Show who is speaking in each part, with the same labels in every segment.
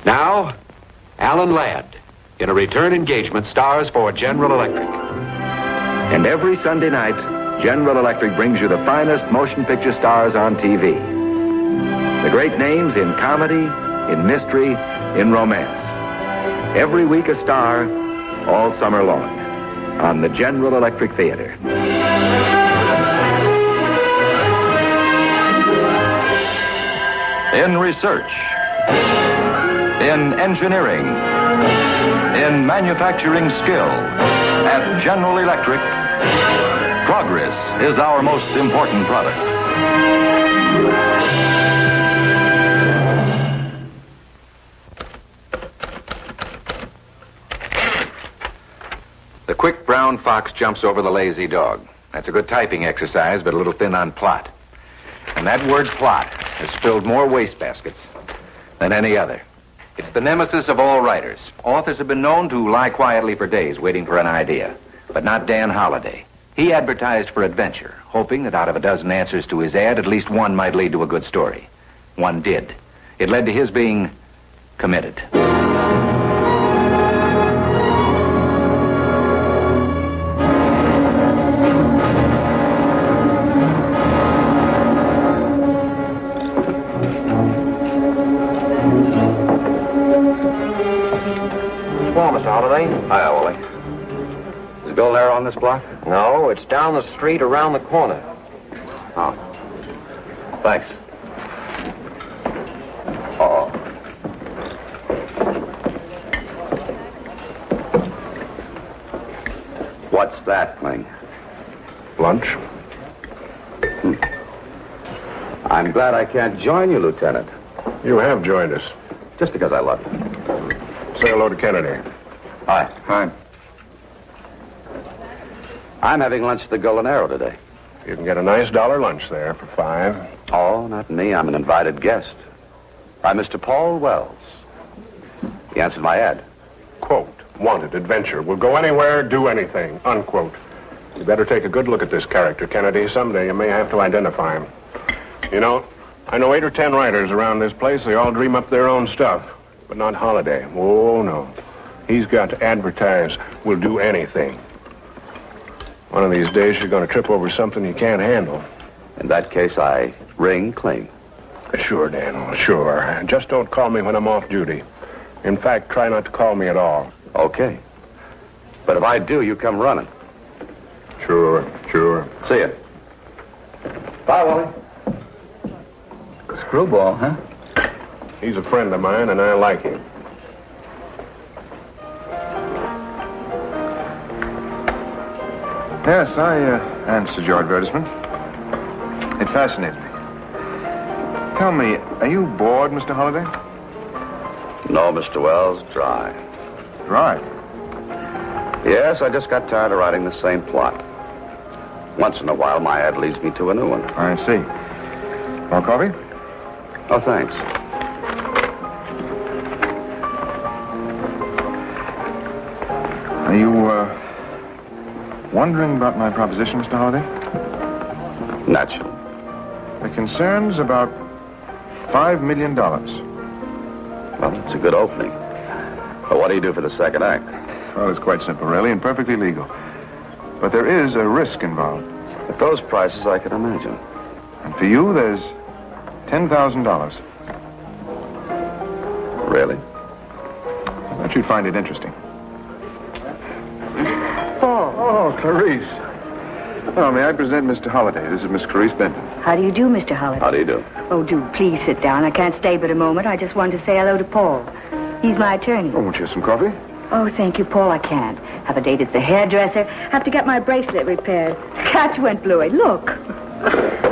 Speaker 1: Now, Alan Ladd, in a return engagement, stars for General Electric.
Speaker 2: And every Sunday night, General Electric brings you the finest motion picture stars on TV. The great names in comedy, in mystery, in romance. Every week a star, all summer long, on the General Electric Theater.
Speaker 3: In research, in engineering, in manufacturing skill, at General Electric, progress is our most important product.
Speaker 2: The quick brown fox jumps over the lazy dog. That's a good typing exercise, but a little thin on plot. And that word plot has filled more wastebaskets than any other. It's the nemesis of all writers. Authors have been known to lie quietly for days waiting for an idea, but not Dan Holliday. He advertised for adventure, hoping that out of a dozen answers to his ad, at least one might lead to a good story. One did. It led to his being committed.
Speaker 4: Hiya, Wally.
Speaker 2: Is Bill there on this block?
Speaker 4: No, it's down the street around the corner.
Speaker 2: Oh. Thanks.
Speaker 4: Uh-oh.
Speaker 2: What's that, Kling?
Speaker 5: Lunch?
Speaker 2: I'm glad I can't join you, Lieutenant.
Speaker 5: You have joined us.
Speaker 2: Just because I love you.
Speaker 5: Say hello to Kennedy.
Speaker 2: Hi. Hi. I'm having lunch at the Golden Arrow today.
Speaker 5: You can get a nice $1 lunch there for $5.
Speaker 2: Oh, not me. I'm an invited guest. By Mr. Paul Wells. He answered my ad.
Speaker 5: Quote, wanted adventure. Will go anywhere, do anything. Unquote. You better take a good look at this character, Kennedy. Someday you may have to identify him. You know, I know 8 or 10 writers around this place. They all dream up their own stuff. But not Holliday. Oh, no. He's got to advertise, will do anything. One of these days, you're going to trip over something you can't handle.
Speaker 2: In that case, I ring Kling.
Speaker 5: Sure, Daniel, sure. Just don't call me when I'm off duty. In fact, try not to call me at all.
Speaker 2: Okay. But if I do, you come running.
Speaker 5: Sure.
Speaker 2: See ya. Bye, Wally.
Speaker 4: Screwball, huh?
Speaker 5: He's a friend of mine, and I like him.
Speaker 6: Yes, I answered your advertisement. It fascinated me. Tell me, are you bored, Mr. Holliday?
Speaker 2: No, Mr. Wells, dry.
Speaker 6: Dry?
Speaker 2: Yes, I just got tired of writing the same plot. Once in a while, my ad leads me to a new one.
Speaker 6: I see. More coffee?
Speaker 2: Oh, thanks.
Speaker 6: Are you, wondering about my proposition, Mr. Holliday?
Speaker 2: Naturally.
Speaker 6: It concerns about $5 million.
Speaker 2: Well, it's a good opening. But what do you do for the second act?
Speaker 6: Well, it's quite simple, really, and perfectly legal. But there is a risk involved.
Speaker 2: At those prices, I can imagine.
Speaker 6: And for you, there's $10,000.
Speaker 2: Really?
Speaker 6: I thought you'd find it interesting.
Speaker 7: Oh,
Speaker 6: Clarice. Oh, may I present Mr. Holliday? This is Miss Clarice Benton.
Speaker 7: how do you do, Mr. Holliday?
Speaker 2: How do you do?
Speaker 7: Oh, do please sit down. I can't stay but a moment. I just wanted to say hello to Paul. He's my attorney.
Speaker 6: Oh, won't you have some coffee?
Speaker 7: Oh, thank you, Paul. I can't. Have a date at the hairdresser. Have to get my bracelet repaired. The catch went bluey. Look.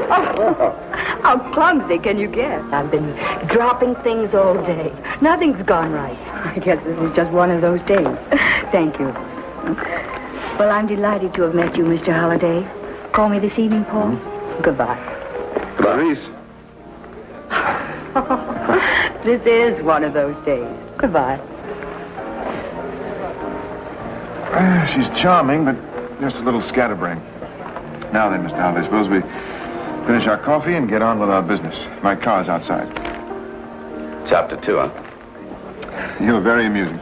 Speaker 7: Oh, how clumsy can you get? I've been dropping things all day. Nothing's gone right. I guess this is just one of those days. Thank you. Well, I'm delighted to have met you, Mr. Holliday. Call me this evening, Paul. Goodbye.
Speaker 6: Clarice.
Speaker 7: This is one of those days. Goodbye.
Speaker 6: She's charming, but just a little scatterbrained. Now then, Mr. Holliday, suppose we finish our coffee and get on with our business. My car's outside.
Speaker 2: Chapter 2, huh?
Speaker 6: You're very amusing.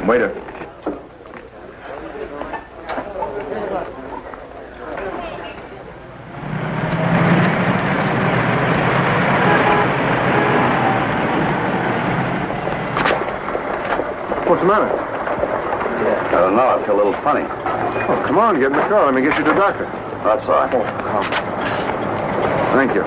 Speaker 6: Waiter. What's the matter?
Speaker 8: I don't know. I feel a little funny.
Speaker 6: Oh, come on, get in the car. Let me get you to the doctor.
Speaker 8: That's all right.
Speaker 6: Oh, come. Thank you.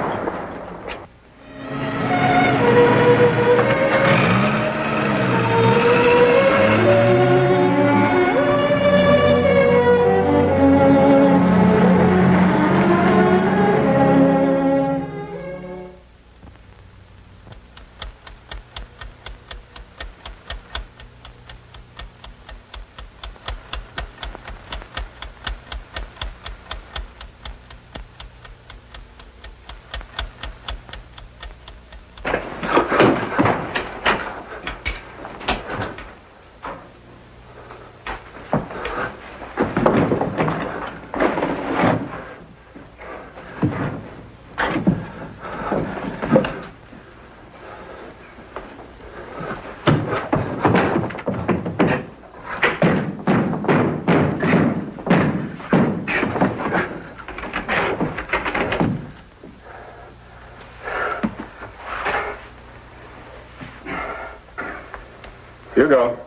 Speaker 5: Hugo.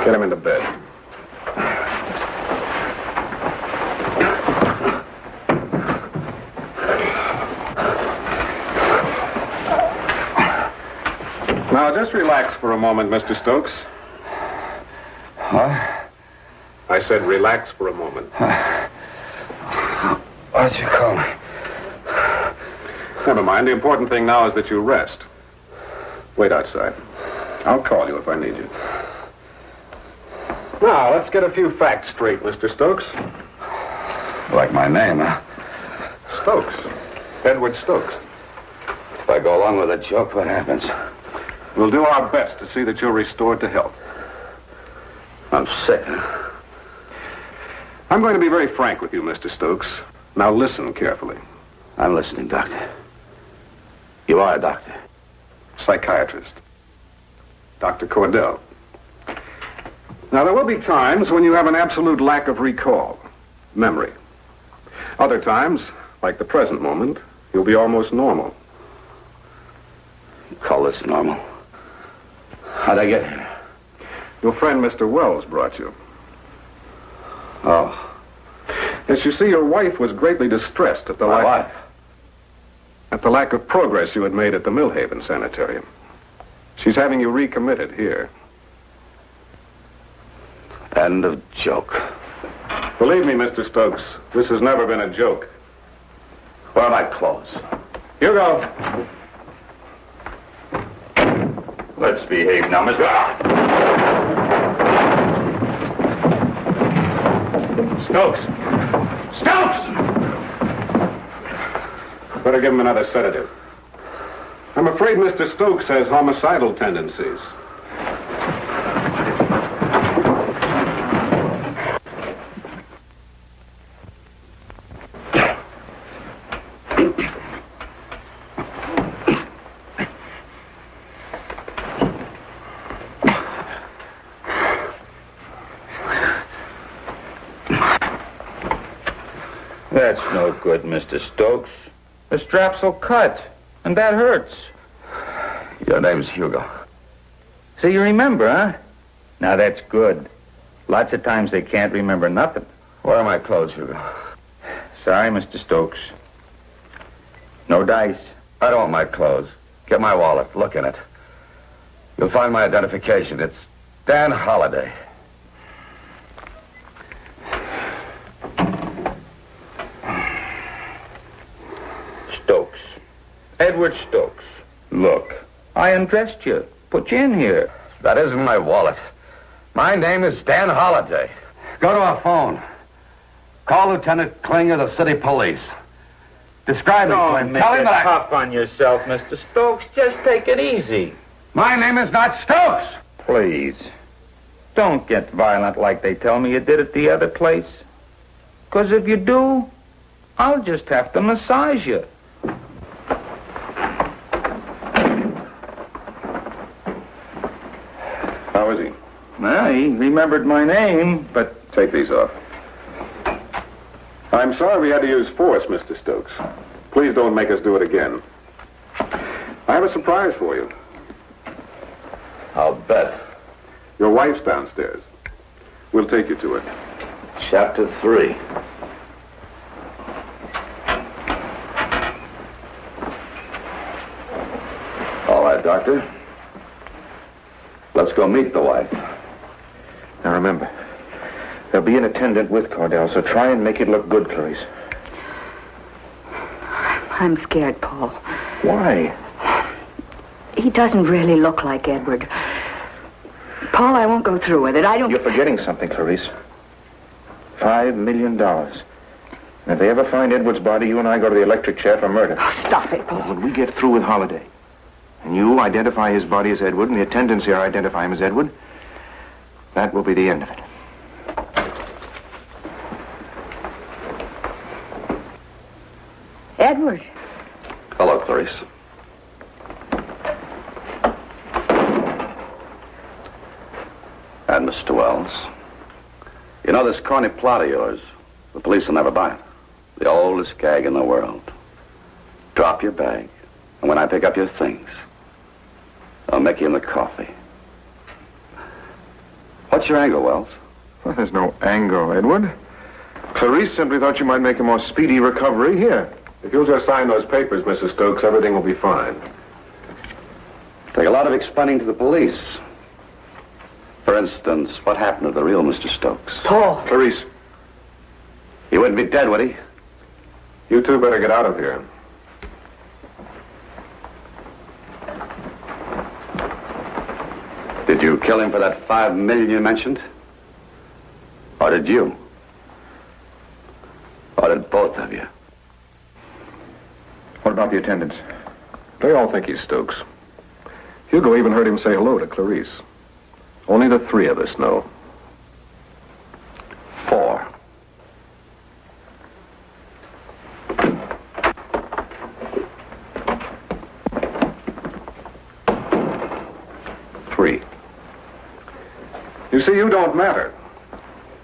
Speaker 5: Get him into bed. Now, just relax for a moment, Mr. Stokes.
Speaker 8: What?
Speaker 5: I said relax for a moment.
Speaker 8: Why'd you call me?
Speaker 5: Never mind. The important thing now is that you rest. Wait outside. I'll call you if I need you. Now, let's get a few facts straight, Mr. Stokes.
Speaker 8: Like my name, huh?
Speaker 5: Stokes. Edward Stokes.
Speaker 8: If I go along with the joke, what happens?
Speaker 5: We'll do our best to see that you're restored to health.
Speaker 8: I'm sick, huh?
Speaker 5: I'm going to be very frank with you, Mr. Stokes. Now listen carefully.
Speaker 8: I'm listening, Doctor. You are a doctor.
Speaker 5: Psychiatrist. Dr. Cordell. Now, there will be times when you have an absolute lack of recall, memory. Other times, like the present moment, you'll be almost normal.
Speaker 8: You call this normal? How'd I get here?
Speaker 5: Your friend, Mr. Wells, brought you.
Speaker 8: Oh.
Speaker 5: Yes, you see, your wife was greatly distressed at the
Speaker 8: My wife?
Speaker 5: at the lack of progress you had made at the Millhaven Sanitarium. She's having you recommitted here.
Speaker 8: End of joke.
Speaker 5: Believe me, Mr. Stokes, this has never been a joke.
Speaker 8: Where are my clothes?
Speaker 5: Hugo!
Speaker 8: Let's behave now, Mr.
Speaker 5: Stokes! Stokes! Better give him another sedative. I'm afraid Mr. Stokes has homicidal tendencies.
Speaker 9: That's no good, Mr. Stokes. The straps will cut, and that hurts.
Speaker 8: Your name's Hugo.
Speaker 9: So you remember, huh? Now that's good. Lots of times they can't remember nothing.
Speaker 8: Where are my clothes, Hugo?
Speaker 9: Sorry, Mr. Stokes. No dice.
Speaker 8: I don't want my clothes. Get my wallet. Look in it. You'll find my identification. It's Dan Holliday.
Speaker 9: Stokes. Edward Stokes. Look, I undressed you. Put you in here.
Speaker 8: That isn't my wallet. My name is Dan Holliday. Go to a phone. Call Lieutenant Kling of the city police. Describe me to him. Tell him that
Speaker 9: tough on yourself, Mr. Stokes. Just take it easy.
Speaker 8: My name is not Stokes.
Speaker 9: Please. Don't get violent like they tell me you did at the other place. 'Cause if you do, I'll just have to massage you.
Speaker 6: How is he?
Speaker 9: Well, he remembered my name, but...
Speaker 6: Take these off. I'm sorry we had to use force, Mr. Stokes. Please don't make us do it again. I have a surprise for you.
Speaker 8: I'll bet.
Speaker 6: Your wife's downstairs. We'll take you to her.
Speaker 8: Chapter 3. All right, Doctor. Let's go meet the wife.
Speaker 6: Now remember, there'll be an attendant with Cordell, so try and make it look good, Clarice.
Speaker 7: I'm scared, Paul.
Speaker 6: Why?
Speaker 7: He doesn't really look like Edward. Paul, I won't go through with it. I don't...
Speaker 6: You're forgetting something, Clarice. $5 million. And if they ever find Edward's body, you and I go to the electric chair for murder.
Speaker 7: Oh, stop it, Paul.
Speaker 6: When we get through with Holiday, and you identify his body as Edward, and the attendants here identify him as Edward, that will be the end of it.
Speaker 7: Edward.
Speaker 8: Hello, Clarice. And Mr. Wells. You know this corny plot of yours? The police will never buy it. The oldest gag in the world. Drop your bag, and when I pick up your things, I'll make you in the coffee. What's your angle, Wells?
Speaker 6: Well, there's no angle, Edward. Clarice simply thought you might make a more speedy recovery here. If you'll just sign those papers, Mrs. Stokes, everything will be fine.
Speaker 8: Take a lot of explaining to the police. For instance, what happened to the real Mr. Stokes?
Speaker 7: Paul.
Speaker 6: Clarice.
Speaker 8: He wouldn't be dead, would he?
Speaker 6: You two better get out of here.
Speaker 8: Did you kill him for that $5 million you mentioned? Or did you? Or did both of you?
Speaker 6: What about the attendants? They all think he's Stokes. Hugo even heard him say hello to Clarice. Only the three of us know.
Speaker 8: 4.
Speaker 6: You see, you don't matter.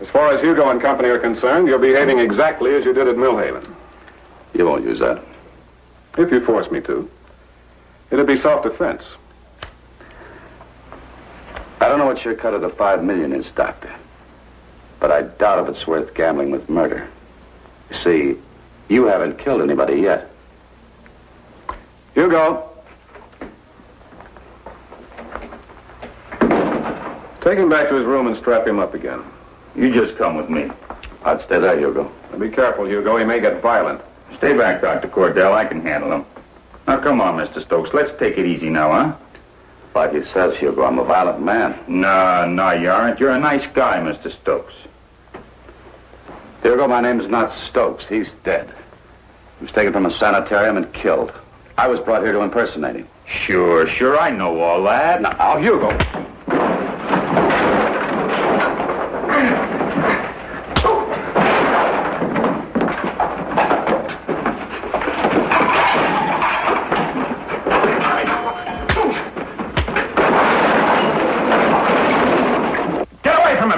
Speaker 6: As far as Hugo and company are concerned, you're behaving exactly as you did at Millhaven.
Speaker 8: You won't use that.
Speaker 6: If you force me to. It'd be self-defense.
Speaker 8: I don't know what your cut of the $5 million is, Doctor. But I doubt if it's worth gambling with murder. You see, you haven't killed anybody yet.
Speaker 6: Hugo. Take him back to his room and strap him up again.
Speaker 9: You just come with me.
Speaker 8: I'd stay there, Hugo.
Speaker 6: Now be careful, Hugo. He may get violent.
Speaker 9: Stay back, Dr. Cordell. I can handle him. Now, come on, Mr. Stokes. Let's take it easy now, huh?
Speaker 8: Like he says, Hugo, I'm a violent man.
Speaker 9: No, you aren't. You're a nice guy, Mr. Stokes.
Speaker 8: Hugo, my name's not Stokes. He's dead. He was taken from a sanitarium and killed. I was brought here to impersonate him.
Speaker 9: Sure. I know all that.
Speaker 8: Now, Hugo.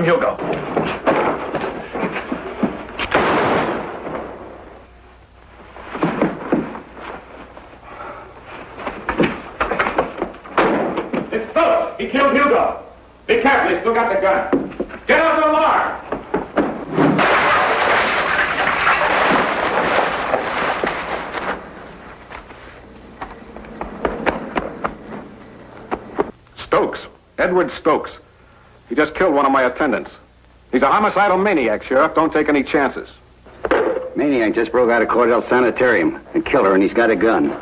Speaker 9: Hugo. It's Stokes. He killed Hugo. Be careful. He's still got the gun. Get out the alarm.
Speaker 6: Stokes. Edward Stokes. He just killed one of my attendants. He's a homicidal maniac, Sheriff. Don't take any chances.
Speaker 8: Maniac just broke out of Cordell Sanitarium and killed her, and he's got a gun.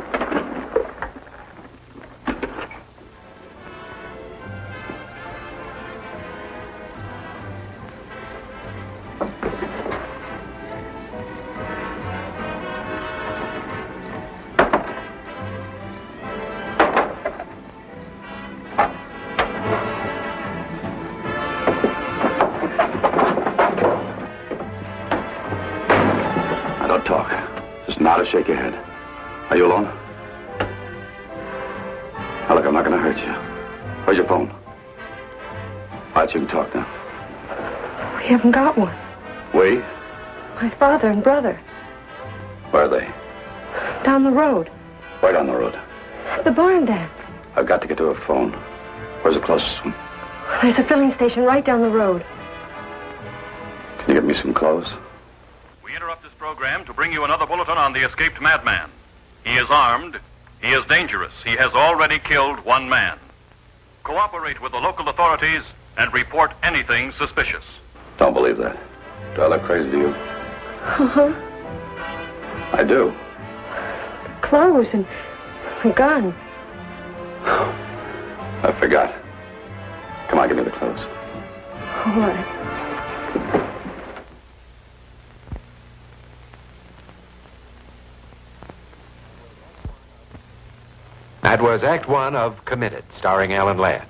Speaker 8: Shake your head. Are you alone? Now, look, I'm not going to hurt you. Where's your phone? All right, you can talk now.
Speaker 10: We haven't got one.
Speaker 8: We?
Speaker 10: My father and brother.
Speaker 8: Where are they?
Speaker 10: Down the road.
Speaker 8: Right down the road.
Speaker 10: The barn dance.
Speaker 8: I've got to get to a phone. Where's the closest one?
Speaker 10: There's a filling station right down the road.
Speaker 8: Can you get me some clothes?
Speaker 11: We interrupt this program to bring you another bulletin on the escaped madman. He is armed. He is dangerous. He has already killed one man. Cooperate with the local authorities and report anything suspicious.
Speaker 8: Don't believe that. Do I look crazy to you?
Speaker 10: Uh-huh.
Speaker 8: I do.
Speaker 10: Clothes and a gun.
Speaker 8: I forgot. Come on, give me the clothes.
Speaker 10: All right.
Speaker 1: That was Act One of Committed, starring Alan Ladd.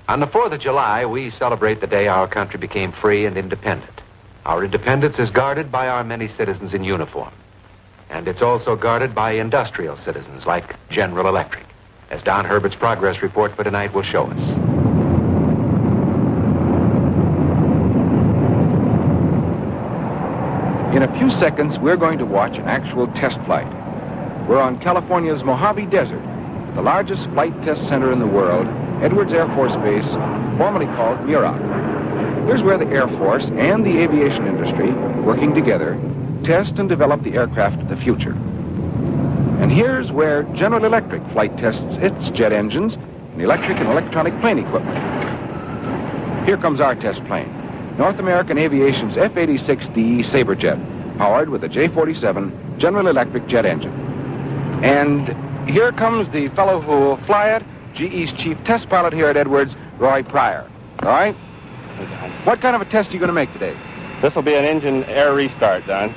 Speaker 1: On the 4th of July, we celebrate the day our country became free and independent. Our independence is guarded by our many citizens in uniform. And it's also guarded by industrial citizens like General Electric, as Don Herbert's progress report for tonight will show us.
Speaker 12: In a few seconds, we're going to watch an actual test flight. We're on California's Mojave Desert, the largest flight test center in the world, Edwards Air Force Base, formerly called Muroc. Here's where the Air Force and the aviation industry, working together, test and develop the aircraft of the future. And here's where General Electric flight tests its jet engines and electric and electronic plane equipment. Here comes our test plane, North American Aviation's F-86D Saberjet, powered with a J-47 General Electric jet engine. And here comes the fellow who will fly it, GE's chief test pilot here at Edwards, Roy Pryor. All right? What kind of a test are you going to make today?
Speaker 13: This will be an engine air restart, Don.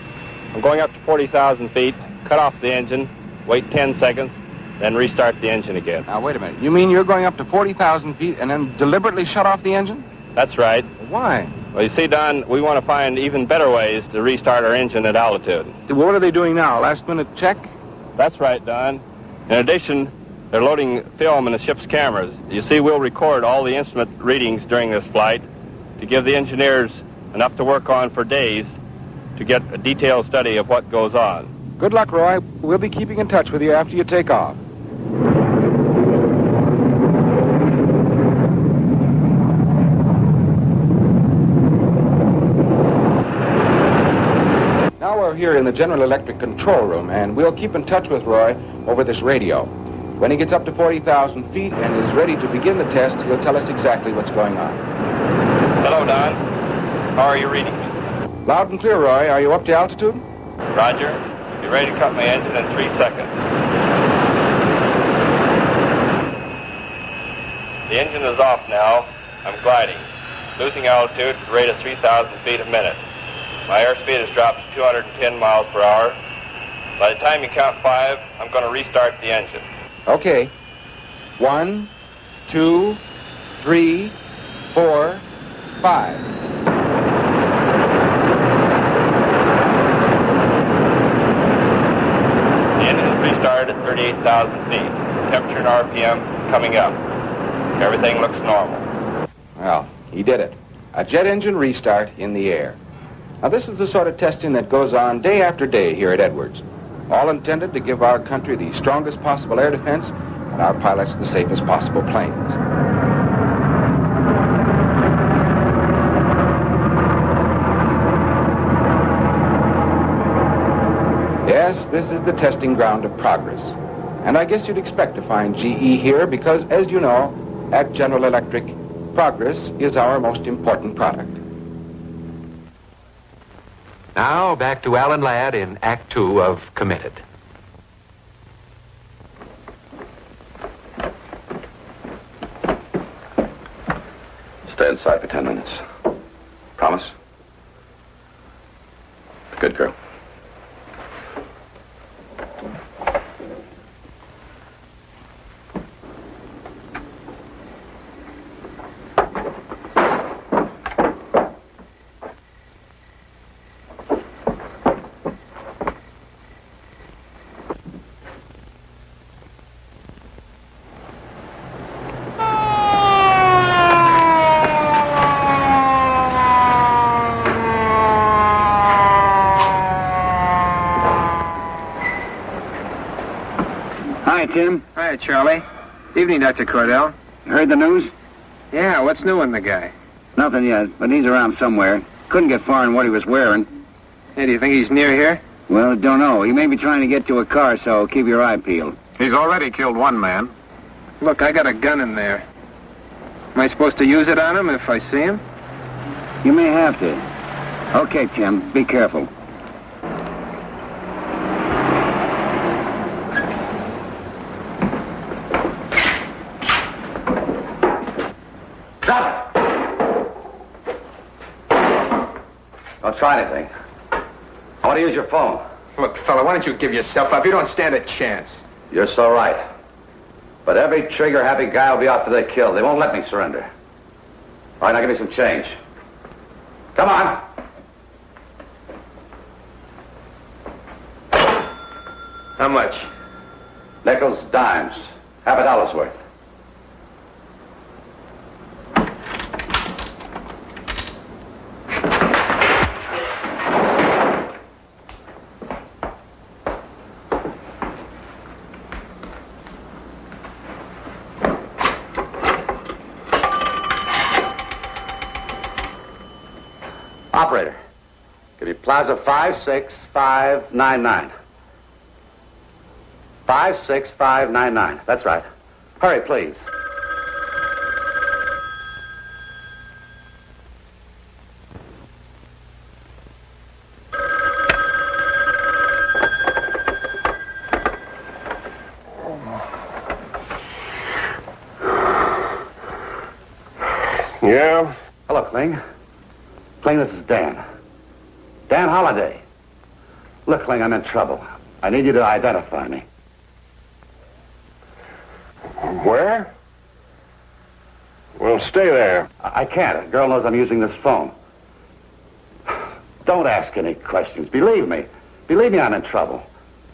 Speaker 13: I'm going up to 40,000 feet, cut off the engine, wait 10 seconds, then restart the engine again.
Speaker 12: Now, wait a minute. You mean you're going up to 40,000 feet and then deliberately shut off the engine?
Speaker 13: That's right.
Speaker 12: Why?
Speaker 13: Well, you see, Don, we want to find even better ways to restart our engine at altitude.
Speaker 12: What are they doing now? Last-minute check?
Speaker 13: That's right, Don. In addition, they're loading film in the ship's cameras. You see, we'll record all the instrument readings during this flight to give the engineers enough to work on for days to get a detailed study of what goes on.
Speaker 12: Good luck, Roy. We'll be keeping in touch with you after you take off. Now we're here in the General Electric control room, and we'll keep in touch with Roy over this radio. When he gets up to 40,000 feet and is ready to begin the test, he'll tell us exactly what's going on.
Speaker 13: Hello, Don. How are you reading me?
Speaker 12: Loud and clear, Roy. Are you up to altitude?
Speaker 13: Roger. Be ready to cut my engine in 3 seconds. The engine is off now. I'm gliding. Losing altitude at the rate of 3,000 feet a minute. My airspeed has dropped to 210 miles per hour. By the time you count 5, I'm going to restart the engine.
Speaker 12: Okay. 1, 2, 3, 4, 5.
Speaker 13: The engine is restarted at 38,000 feet. Temperature and RPM coming up. Everything looks normal.
Speaker 12: Well, he did it. A jet engine restart in the air. Now, this is the sort of testing that goes on day after day here at Edwards. All intended to give our country the strongest possible air defense and our pilots the safest possible planes. Yes, this is the testing ground of progress. And I guess you'd expect to find GE here because, as you know, at General Electric, progress is our most important product.
Speaker 1: Now, back to Alan Ladd in Act Two of Committed.
Speaker 8: Stay inside for 10 minutes. Promise? Good girl.
Speaker 14: Hi, Tim.
Speaker 15: Hi, Charlie. Evening, Dr. Cordell.
Speaker 14: Heard the news?
Speaker 15: Yeah, what's new on the guy?
Speaker 14: Nothing yet, but he's around somewhere. Couldn't get far in what he was wearing.
Speaker 15: Hey, do you think he's near here?
Speaker 14: Well, don't know. He may be trying to get to a car, so keep your eye peeled.
Speaker 5: He's already killed one man.
Speaker 15: Look, I got a gun in there. Am I supposed to use it on him if I see him?
Speaker 14: You may have to. Okay, Tim, be careful.
Speaker 8: Stop it! Don't try anything. I want to use your phone.
Speaker 15: Look, fella, why don't you give yourself up? You don't stand a chance.
Speaker 8: You're so right. But every trigger-happy guy will be out for their kill. They won't let me surrender. All right, now give me some change. Come on.
Speaker 15: How much?
Speaker 8: Nickels, dimes. $50 worth. Operator, give me Plaza 56599. 56599. That's right. Hurry, please.
Speaker 5: Yeah?
Speaker 8: Hello, Kling. Kling, this is Dan. Dan Holliday. Look, Kling, I'm in trouble. I need you to identify me.
Speaker 5: Where? Well, stay there.
Speaker 8: I can't. A girl knows I'm using this phone. Don't ask any questions. Believe me. Believe me, I'm in trouble.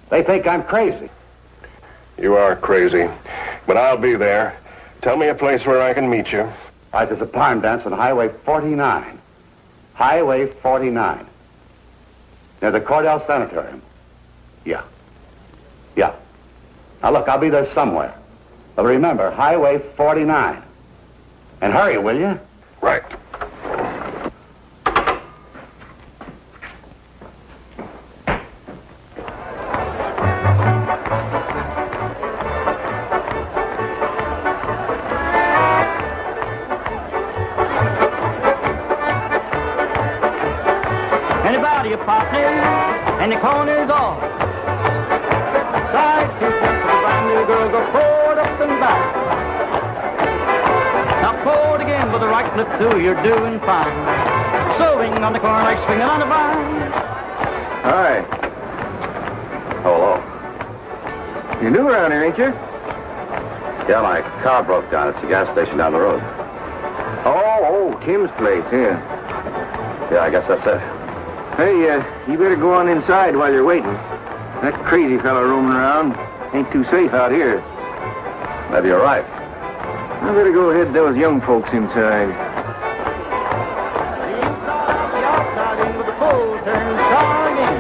Speaker 8: They think I'm crazy.
Speaker 5: You are crazy. But I'll be there. Tell me a place where I can meet you.
Speaker 8: All right, there's a barn dance on Highway 49. Highway 49. Near the Cordell Sanitarium. Yeah. Yeah. Now, look, I'll be there somewhere. But remember, Highway 49. And hurry, will you?
Speaker 5: Right.
Speaker 16: Anybody a partner, and the corner's off. Side two steps, the brand new girl go forward, up and back. Now forward again with the right flip through, you're doing fine. Swing on the corner like swinging on the vine.
Speaker 15: Hi.
Speaker 8: Hello.
Speaker 15: You're new around here, ain't you?
Speaker 8: Yeah, my car broke down. It's the gas station down the road.
Speaker 15: Oh, Tim's place, yeah.
Speaker 8: Yeah, I guess that's it.
Speaker 15: Hey, you better go on inside while you're waiting. That crazy fellow roaming around ain't too safe out here.
Speaker 8: Maybe you're right.
Speaker 15: I better go ahead to those young folks inside.
Speaker 16: The inside, the outside, in with the full turn, car again.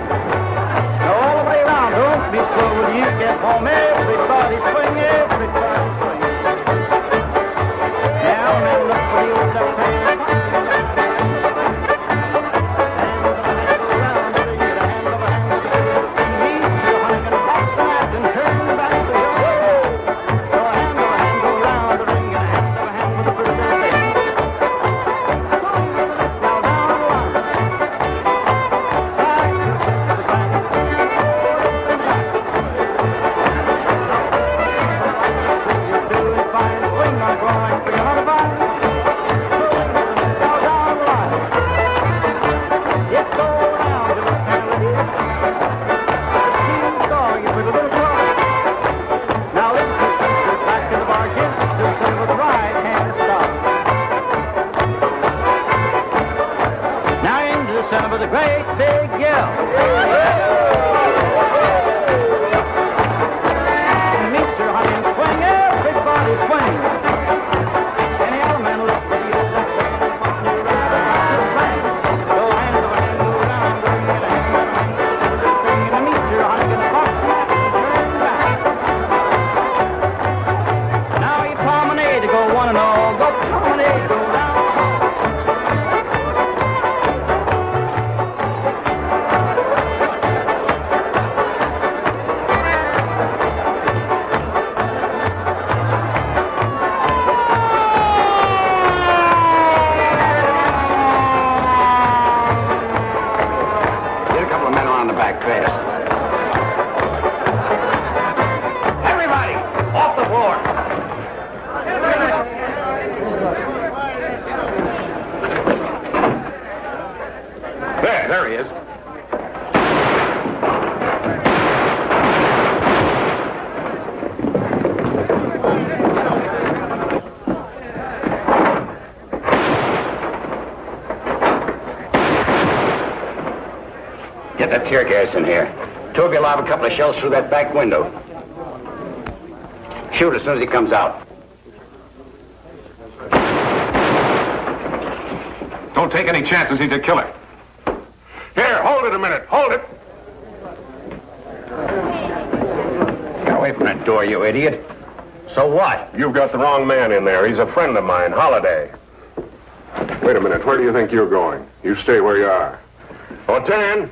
Speaker 16: Now all the way around, don't be slow when you get home. Everybody swing, everybody swing. Now, man, look for the old duck train.
Speaker 14: Get the tear gas in here. Two of you lob a couple of shells through that back window. Shoot as soon as he comes out.
Speaker 6: Don't take any chances. He's a killer. Here, hold it a minute. Hold it.
Speaker 14: Get away from that door, you idiot. So what?
Speaker 5: You've got the wrong man in there. He's a friend of mine, Holiday. Wait a minute. Where do you think you're going? You stay where you are. Otan,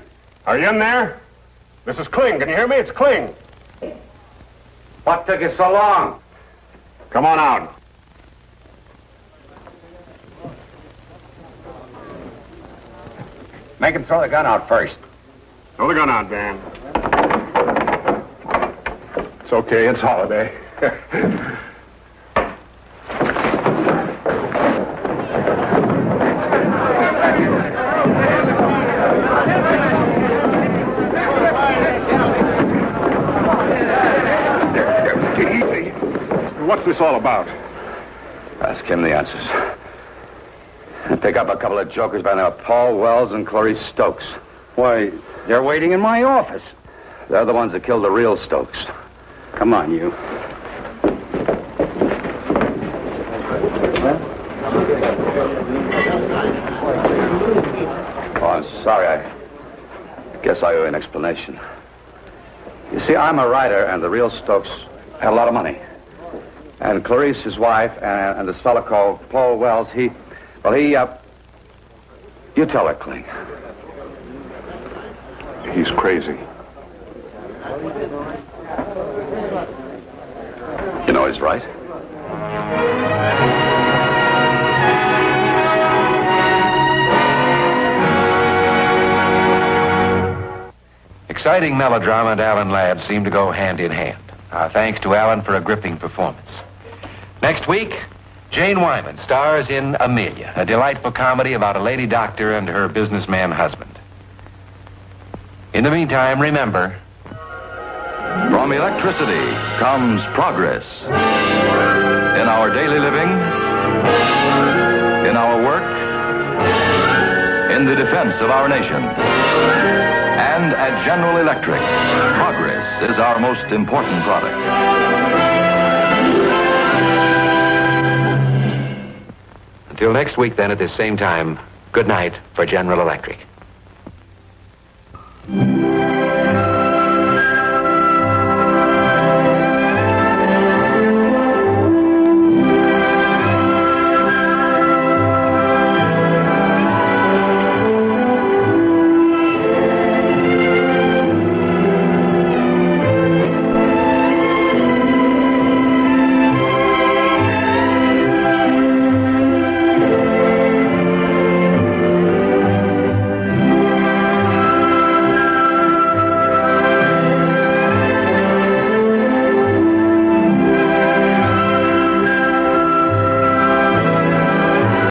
Speaker 5: are you in there? This is Kling. Can you hear me? It's Kling.
Speaker 14: What took you so long?
Speaker 5: Come on out.
Speaker 14: Make him throw the gun out first.
Speaker 5: Throw the gun out, Dan. It's okay. It's Holiday. Easy. What's this all about?
Speaker 8: Ask him the answers. And pick up a couple of jokers by the name of Paul Wells and Clarice Stokes.
Speaker 14: Why, they're waiting in my office.
Speaker 8: They're the ones that killed the real Stokes.
Speaker 14: Come on, you.
Speaker 8: Oh, I'm sorry. I guess I owe you an explanation. You see, I'm a writer, and the real Stokes had a lot of money. And Clarice, his wife, and this fellow called Paul Wells, you tell her, Kling.
Speaker 5: He's crazy.
Speaker 8: You know he's right.
Speaker 1: Exciting melodrama and Alan Ladd seem to go hand in hand. Our thanks to Alan for a gripping performance. Next week, Jane Wyman stars in Amelia, a delightful comedy about a lady doctor and her businessman husband. In the meantime, remember...
Speaker 3: From electricity comes progress. In our daily living, in our work, in the defense of our nation. And at General Electric, progress is our most important product.
Speaker 1: Until next week, then, at this same time, good night for General Electric.